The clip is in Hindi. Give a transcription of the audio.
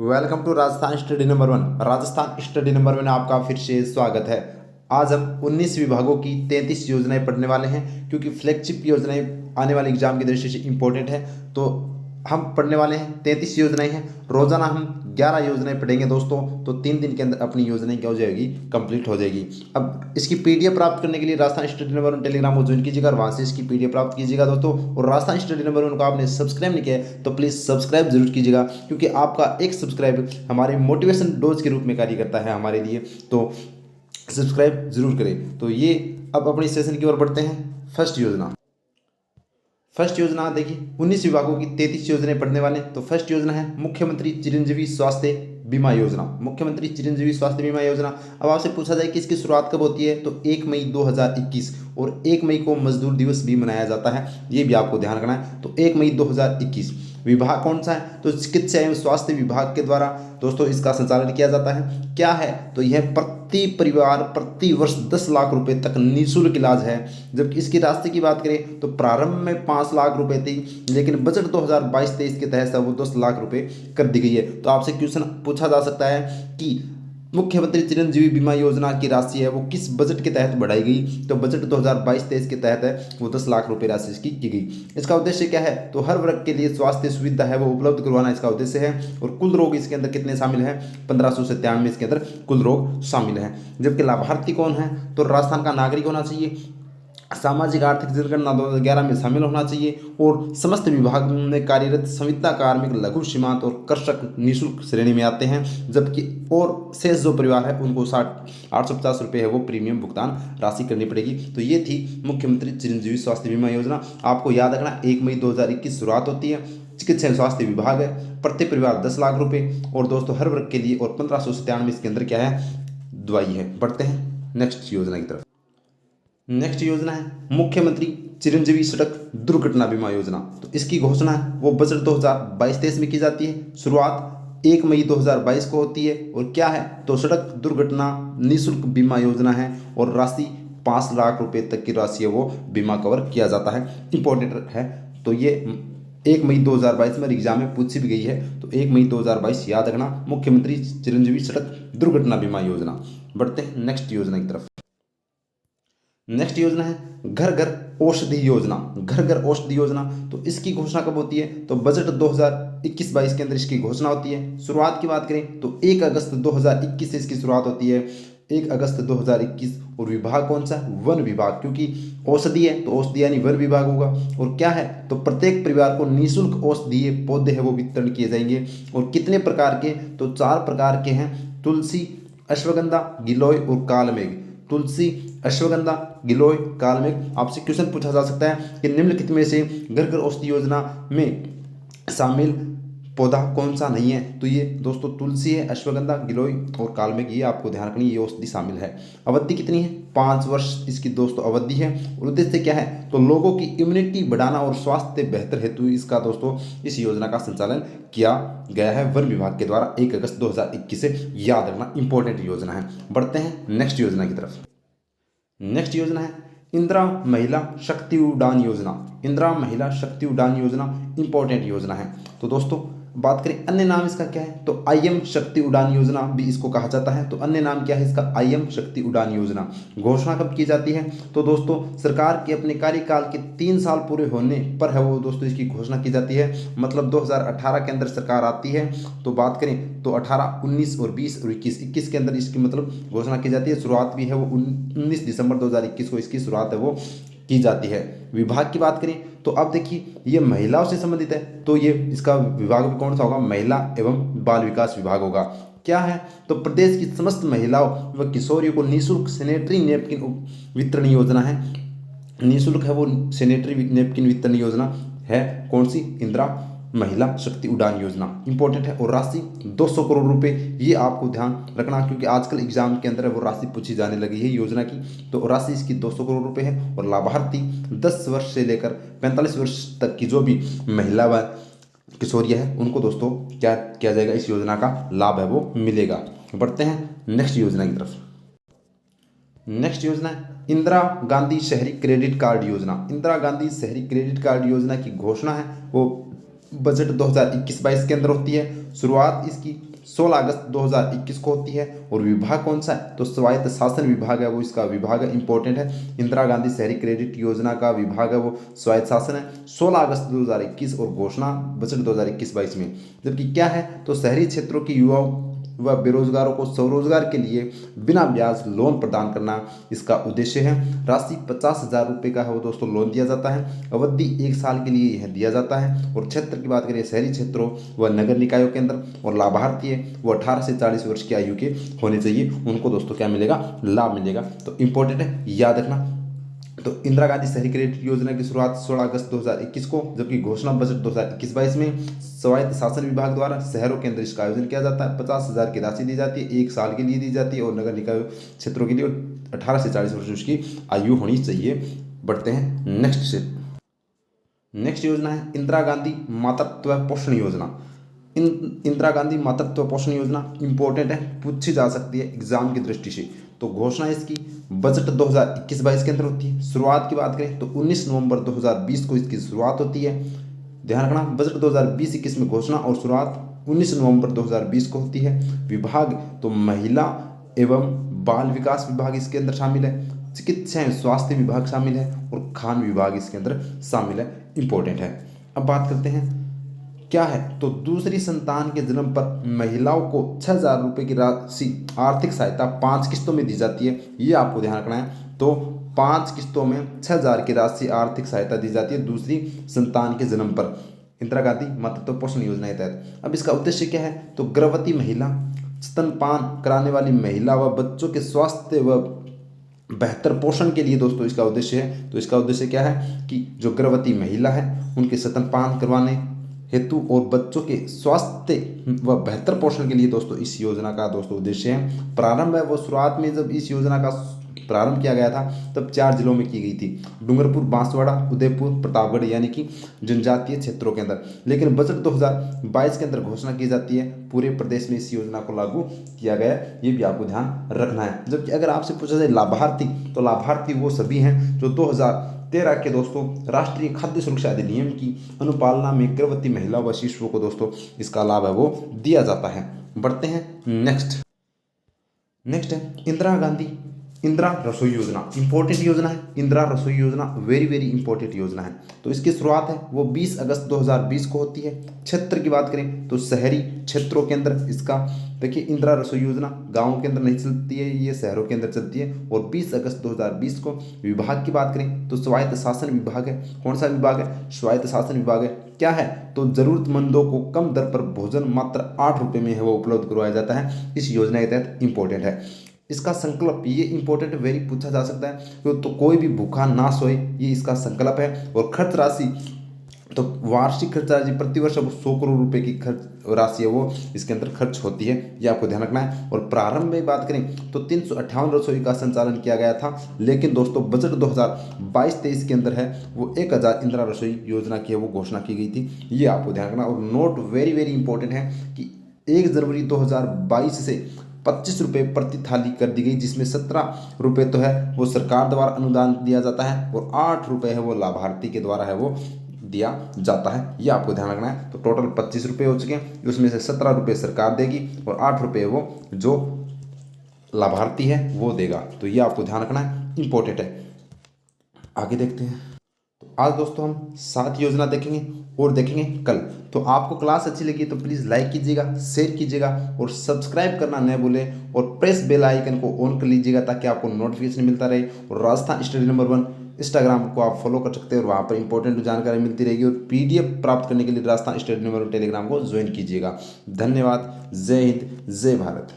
Welcome to Rajasthan study number 1। Rajasthan study number 1 में आपका फिर से स्वागत है। आज हम 19 विभागों की 33 योजनाएं पढ़ने वाले हैं, क्योंकि फ्लैगशिप योजनाएं आने वाले एग्जाम की दृष्टि से इंपॉर्टेंट है। तो हम पढ़ने वाले हैं 33 योजनाएं हैं। रोजाना हम 11 योजनाएं पढ़ेंगे दोस्तों। तो 3 दिन के अंदर अपनी योजनाएं क्या हो जाएगी, कंप्लीट हो जाएगी। अब इसकी पीडीएफ प्राप्त करने के लिए राजस्थान स्टडी नंबर 1 टेलीग्राम को ज्वाइन कीजिएगा और वहाँ से इसकी पीडीएफ प्राप्त कीजिएगा दोस्तों। और राजस्थान स्टडी नंबर 1 को आपने सब्सक्राइब नहीं किया है तो प्लीज़ सब्सक्राइब जरूर कीजिएगा, क्योंकि आपका एक सब्सक्राइब हमारे मोटिवेशन डोज के रूप में कार्य करता है हमारे लिए। तो सब्सक्राइब जरूर करें। तो ये अब अपनी सेशन की ओर बढ़ते हैं। फर्स्ट योजना देखिए, 19 विभागों की 33 योजनाएं पढ़ने वाले। तो फर्स्ट योजना है मुख्यमंत्री चिरंजीवी स्वास्थ्य बीमा योजना। मुख्यमंत्री चिरंजीवी स्वास्थ्य बीमा योजना। अब आपसे पूछा जाए कि इसकी शुरुआत कब होती है, तो 1 मई 2021 और 1 मई को मजदूर दिवस भी मनाया जाता है, ये भी आपको ध्यान रखना है। तो 1 मई 2021। विभाग कौन सा है, तो चिकित्सा एवं स्वास्थ्य विभाग के द्वारा दोस्तों इसका संचालन किया जाता है। क्या है, तो यह प्रति परिवार प्रति वर्ष 10 लाख रुपए तक निःशुल्क इलाज है। जबकि इसकी राशि की बात करें तो प्रारंभ में 5 लाख रुपए थी, लेकिन बजट 2022-23 के तहत वो 10 लाख रुपए कर दी गई है। तो आपसे क्वेश्चन पूछा जा सकता है कि मुख्यमंत्री चिरंजीवी बीमा योजना की राशि है वो किस बजट के तहत बढ़ाई गई, तो बजट 2022-23 के तहत है वो 10 लाख रुपए राशि इसकी की गई। इसका उद्देश्य क्या है, तो हर वर्ग के लिए स्वास्थ्य सुविधा है वो उपलब्ध करवाना इसका उद्देश्य है। और कुल रोग इसके अंदर कितने शामिल हैं, 1597 इसके अंदर कुल रोग शामिल हैं। जबकि लाभार्थी कौन है, तो राजस्थान का नागरिक होना चाहिए, सामाजिक आर्थिक जनगणना 2011 में शामिल होना चाहिए और समस्त विभाग में कार्यरत संविदा कार्मिक, लघु सीमांत और कृषक निःशुल्क श्रेणी में आते हैं। जबकि और शेष जो परिवार है उनको 850 रुपये है वो प्रीमियम भुगतान राशि करनी पड़ेगी। तो ये थी मुख्यमंत्री चिरंजीवी स्वास्थ्य बीमा योजना। आपको याद रखना 1 मई 2021 शुरुआत होती है। चिकित्सा एवं स्वास्थ्य विभाग है, प्रति परिवार 10 लाख रुपये और दोस्तों हर वर्ग के लिए, और 1597 इसके अंदर क्या है, दवाई है। बढ़ते हैं नेक्स्ट योजना की तरफ। नेक्स्ट योजना है मुख्यमंत्री चिरंजीवी सड़क दुर्घटना बीमा योजना। तो इसकी घोषणा है वो बजट 2022-23 में की जाती है। शुरुआत 1 मई 2022 को होती है। और क्या है, तो सड़क दुर्घटना निःशुल्क बीमा योजना है और राशि 5 लाख रुपए तक की राशि है वो बीमा कवर किया जाता है। इंपॉर्टेंट है। तो ये 1 मई 2022 में एग्जाम में पूछी भी गई है। तो 1 मई 2022 याद रखना, मुख्यमंत्री चिरंजीवी सड़क दुर्घटना बीमा योजना। बढ़ते हैं नेक्स्ट योजना की तरफ। नेक्स्ट योजना है घर घर औषधि योजना। घर घर औषधि योजना, तो इसकी घोषणा कब होती है, तो बजट 2021-22 के अंदर इसकी घोषणा होती है। शुरुआत की बात करें तो 1 अगस्त 2021 से इसकी शुरुआत होती है, 1 अगस्त 2021। और विभाग कौन सा, वन विभाग, क्योंकि औषधि है तो औषधि यानी वन विभाग होगा। और क्या है, तो प्रत्येक परिवार को निःशुल्क औषधीय पौधे है वो वितरण किए जाएंगे। और कितने प्रकार के, तो 4 प्रकार के हैं, तुलसी, अश्वगंधा, गिलोय और कालमेघ। तुलसी, अश्वगंधा, गिलोय, कालमेघ। आपसे क्वेश्चन पूछा जा सकता है कि निम्नलिखित में से घर घर औषधि योजना में शामिल पौधा कौन सा नहीं है, तो ये दोस्तों तुलसी है, अश्वगंधा, गिलोय और कालमेघ, ये आपको ध्यान रखनी, ये औषधि शामिल है। अवधि कितनी है, 5 वर्ष इसकी दोस्तों अवधि है। और उद्देश्य क्या है, तो लोगों की इम्यूनिटी बढ़ाना और स्वास्थ्य बेहतर हेतु इसका दोस्तों इस योजना का संचालन किया गया है वन विभाग के द्वारा 1 अगस्त 2021 से। याद रखना, इंपॉर्टेंट योजना है। बढ़ते हैं नेक्स्ट योजना की तरफ। नेक्स्ट योजना है इंदिरा महिला शक्ति उड़ान योजना। इंदिरा महिला शक्ति उड़ान योजना इंपॉर्टेंट योजना है। तो दोस्तों बात करें अन्य नाम इसका क्या है, तो आईएम शक्ति उड़ान योजना भी इसको कहा जाता है। तो अन्य नाम क्या है इसका, आईएम शक्ति उड़ान योजना। घोषणा कब की जाती है, तो दोस्तों सरकार के अपने कार्यकाल के 3 साल पूरे होने पर है वो दोस्तों इसकी घोषणा की जाती है। मतलब 2018 के अंदर सरकार आती है। तो बात करें तो 18, 19 और 20 और 21 के अंदर इसकी मतलब घोषणा की जाती है। शुरुआत भी है वो 19 दिसंबर 2021 को इसकी शुरुआत है वो की जाती है। विभाग की बात करें तो अब देखिए ये महिलाओं से संबंधित है, तो ये इसका विभाग भी कौन सा होगा, महिला एवं बाल विकास विभाग होगा। क्या है, तो प्रदेश की समस्त महिलाओं व किशोरियों को निःशुल्क सैनिटरी नैपकिन वितरण योजना है। निःशुल्क है वो सैनिटरी नैपकिन वितरण योजना है, कौन सी, इंदिरा महिला शक्ति उड़ान योजना। इंपॉर्टेंट है। और राशि 200 करोड़ रुपए, ये आपको ध्यान रखना, क्योंकि आजकल एग्जाम के अंदर वो राशि पूछी जाने लगी है योजना की। तो राशि इसकी 200 करोड़ रुपए है। और लाभार्थी 10 वर्ष से लेकर 45 वर्ष तक की जो भी महिला व किशोरियाँ है उनको दोस्तों क्या किया जाएगा, इस योजना का लाभ है वो मिलेगा। बढ़ते हैं नेक्स्ट योजना की तरफ। नेक्स्ट योजना है इंदिरा गांधी शहरी क्रेडिट कार्ड योजना। इंदिरा गांधी शहरी क्रेडिट कार्ड योजना की घोषणा है वो बजट 2021-22 के अंदर होती है। शुरुआत इसकी 16 अगस्त 2021 को होती है। और विभाग कौन सा है? तो स्वायत्त शासन विभाग है वो इसका विभाग है, इंपॉर्टेंट है। इंदिरा गांधी शहरी क्रेडिट योजना का विभाग है वो स्वायत्त शासन है। 16 अगस्त 2021 और घोषणा बजट 2021-22 में। जबकि क्या है? तो शहरी क्षेत्रों की युवाओं व बेरोजगारों को स्वरोजगार के लिए बिना ब्याज लोन प्रदान करना इसका उद्देश्य है। राशि 50,000 रुपये का है वो दोस्तों लोन दिया जाता है। अवधि 1 साल के लिए यह दिया जाता है। और क्षेत्र की बात करें शहरी क्षेत्रों व नगर निकायों के अंदर, और लाभार्थी है वो 18 से 40 वर्ष की आयु के होने चाहिए, उनको दोस्तों क्या मिलेगा? लाभ मिलेगा। तो इंपॉर्टेंट है, याद रखना। तो इंदिरा गांधी शहरी क्रेडिट योजना की शुरुआत 16 अगस्त 2021 को, जबकि घोषणा बजट 2021-22 में स्वायत्त शासन विभाग द्वारा शहरों के अंदर इसका आयोजन किया जाता है। 50,000 की राशि दी जाती है, 1 साल के लिए दी जाती है। और नगर निकाय क्षेत्रों के लिए 18 से 40 वर्ष उसकी आयु होनी चाहिए। बढ़ते हैं नेक्स्ट से। नेक्स्ट योजना है इंदिरा गांधी मातृत्व पोषण योजना। इंदिरा गांधी मातृत्व पोषण योजना इंपॉर्टेंट है, पूछी जा सकती है एग्जाम की दृष्टि से। तो घोषणा इसकी बजट 2021-22 के अंदर होती है। शुरुआत की बात करें तो 19 नवंबर 2020 को इसकी शुरुआत होती है। ध्यान रखना, बजट 2020-21 में घोषणा और शुरुआत 19 नवंबर 2020 को होती है। विभाग तो महिला एवं बाल विकास विभाग इसके अंदर शामिल है, चिकित्सा एवं स्वास्थ्य विभाग शामिल है, और खान विभाग इसके अंदर शामिल है। इंपॉर्टेंट है। अब बात करते हैं क्या है? तो दूसरी संतान के जन्म पर महिलाओं को 6,000 रुपये की राशि आर्थिक सहायता 5 किस्तों में दी जाती है, ये आपको ध्यान रखना है। तो 5 किस्तों में 6,000 की राशि आर्थिक सहायता दी जाती है दूसरी संतान के जन्म पर, इंदिरा गांधी मातृत्व पोषण योजना के तहत। अब इसका उद्देश्य क्या है? तो गर्भवती महिला, स्तनपान कराने वाली महिला व बच्चों के स्वास्थ्य व बेहतर पोषण के लिए दोस्तों इसका उद्देश्य है। तो इसका उद्देश्य क्या है कि जो गर्भवती महिला है उनके स्तनपान करवाने हेतु और बच्चों के स्वास्थ्य व बेहतर पोषण के लिए दोस्तों इस योजना का दोस्तों उद्देश्य है। प्रारंभ है वो शुरुआत में जब इस योजना का प्रारंभ किया गया था तब 4 जिलों में की गई थी, डूंगरपुर, बांसवाड़ा, उदयपुर, प्रतापगढ़, यानी कि जनजातीय क्षेत्रों के अंदर। लेकिन बजट 2022 के अंदर घोषणा की जाती है पूरे प्रदेश में इस योजना को लागू किया गया है, ये भी आपको ध्यान रखना है। जबकि अगर आपसे पूछा जाए लाभार्थी, तो लाभार्थी वो सभी हैं जो 2013 के दोस्तों राष्ट्रीय खाद्य सुरक्षा अधिनियम की अनुपालना में गर्भवती महिला व शिशुओं को दोस्तों इसका लाभ है वो दिया जाता है। बढ़ते हैं नेक्स्ट है इंदिरा रसोई योजना। इंपॉर्टेंट योजना है इंदिरा रसोई योजना, वेरी वेरी इंपॉर्टेंट योजना है। तो इसकी शुरुआत है वो 20 अगस्त 2020 को होती है। क्षेत्र की बात करें तो शहरी क्षेत्रों के अंदर इसका, देखिए इंदिरा रसोई योजना गाँव के अंदर नहीं चलती है, ये शहरों के अंदर चलती है। और 20 अगस्त 2020 को विभाग की बात करें तो स्वायत्त शासन विभाग है। कौन सा विभाग है? स्वायत्त शासन विभाग है। क्या है? तो जरूरतमंदों को कम दर पर भोजन मात्र 8 रुपये में है वो उपलब्ध करवाया जाता है इस योजना के तहत। इंपॉर्टेंट है इसका संकल्प, ये इंपॉर्टेंट वेरी पूछा जा सकता है। तो कोई भी भूखा ना सोए, ये इसका संकल्प है। और खर्च राशि, तो वार्षिक खर्च राशि प्रतिवर्ष वो 100 करोड़ रुपए की खर्च राशि है वो इसके अंदर खर्च होती है, ये आपको ध्यान रखना है। और प्रारंभ में बात करें तो 358 रसोई का संचालन किया गया था। लेकिन दोस्तों बजट 2022-23 के अंदर है वो 1,000 इंदिरा रसोई योजना की है वो घोषणा की गई थी, ये आपको ध्यान रखना। और नोट वेरी वेरी इंपॉर्टेंट है कि 1 जनवरी 2022 से 25 रुपये प्रति थाली कर दी गई, जिसमें 17 रुपये तो है वो सरकार द्वारा अनुदान दिया जाता है और 8 रुपये है वो लाभार्थी के द्वारा है वो दिया जाता है, ये आपको ध्यान रखना है। तो टोटल 25 रुपये हो चुके हैं, उसमें से 17 रुपये सरकार देगी और 8 रुपये वो जो लाभार्थी है वो देगा। तो ये आपको ध्यान रखना है, इंपॉर्टेंट है। आगे देखते हैं। तो आज दोस्तों हम 7 योजना देखेंगे और देखेंगे कल। तो आपको क्लास अच्छी लगी तो प्लीज़ लाइक कीजिएगा, शेयर कीजिएगा और सब्सक्राइब करना न भूलें और प्रेस बेल आइकन को ऑन कर लीजिएगा ताकि आपको नोटिफिकेशन मिलता रहे। और राजस्थान स्टडी नंबर 1 इंस्टाग्राम को आप फॉलो कर सकते हैं और वहाँ पर इंपॉर्टेंट जानकारी मिलती रहेगी। और PDF प्राप्त करने के लिए राजस्थान स्टडी नंबर 1 टेलीग्राम को ज्वाइन कीजिएगा। धन्यवाद। जय हिंद, जय भारत।